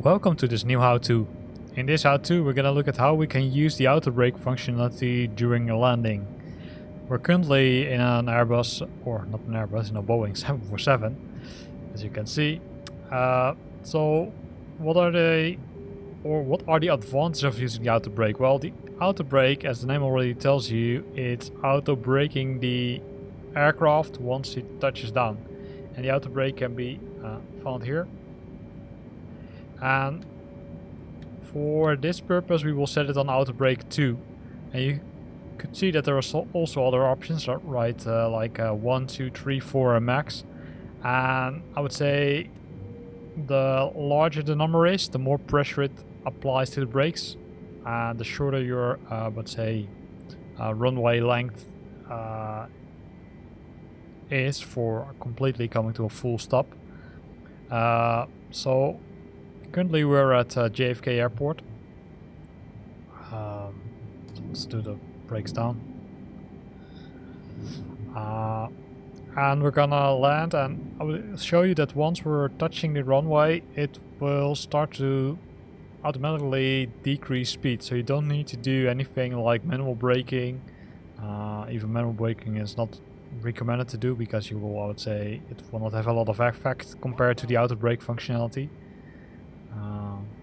Welcome to this new how-to. In this how-to we're gonna look at how we can use the auto brake functionality during a landing. We're currently in an Airbus, or not an Airbus, in a Boeing 747, as you can see. So what are the advantages of using the auto brake? Well, the auto brake, as the name already tells you, it's auto braking the aircraft once it touches down. And the auto brake can be found here. And for this purpose we will set it on auto brake 2, and you could see that there are also other options, right? Like 1, 2, 3, 4 and max. And I would say the larger the number is, the more pressure it applies to the brakes, and the shorter your let's say runway length is for completely coming to a full stop. So currently we're at JFK Airport. So let's do the brakes down. And we're gonna land, and I will show you that once we're touching the runway it will start to automatically decrease speed, so you don't need to do anything like manual braking. Even manual braking is not recommended to do, because you will, I would say, it will not have a lot of effect compared to the auto brake functionality.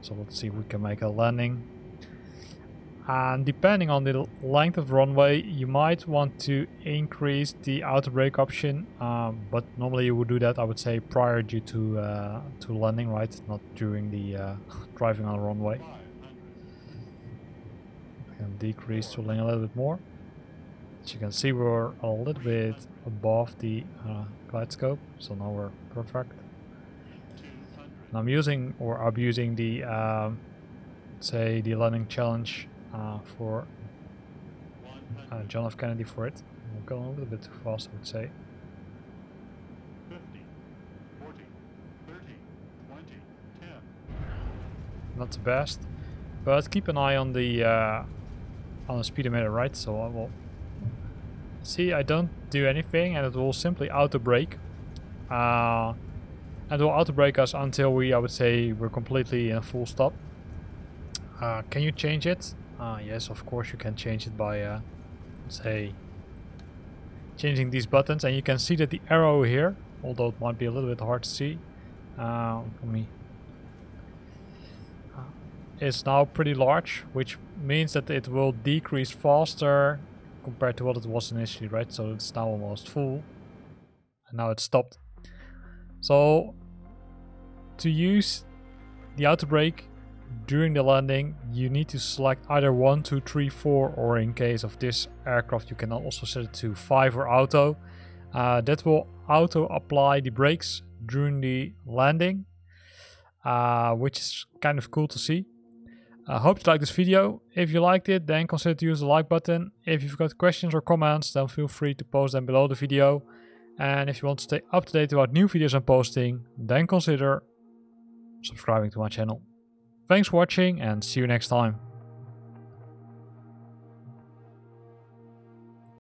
So let's see if we can make a landing. And depending on the length of the runway, you might want to increase the auto brake option, but normally you would do that, I would say, prior to landing, right? Not during the driving on the runway. We can decrease to lane a little bit more. As you can see, we're a little bit above the glide scope, so now we're perfect. And I'm using or abusing the say the landing challenge for John F. Kennedy for it. I'm going a little bit too fast, I would say. 50, 40, 30, 20, 10. Not the best, but keep an eye on the speedometer, right? So I will see, I don't do anything, and it will simply auto brake. And it will auto brake us until we, I would say, we're completely in a full stop. Can you change it? Yes, of course you can change it by, say, changing these buttons. And you can see that the arrow here, although it might be a little bit hard to see, for me, is now pretty large, which means that it will decrease faster compared to what it was initially, right? So it's now almost full, and now it's stopped. So to use the auto brake during the landing, you need to select either 1, 2, 3, 4, or in case of this aircraft you can also set it to 5 or auto. That will auto apply the brakes during the landing, which is kind of cool to see. I hope you liked this video. If you liked it, then consider to use the like button. If you've got questions or comments, then feel free to post them below the video. And if you want to stay up to date about new videos I'm posting, then consider subscribing to my channel. Thanks for watching, and see you next time.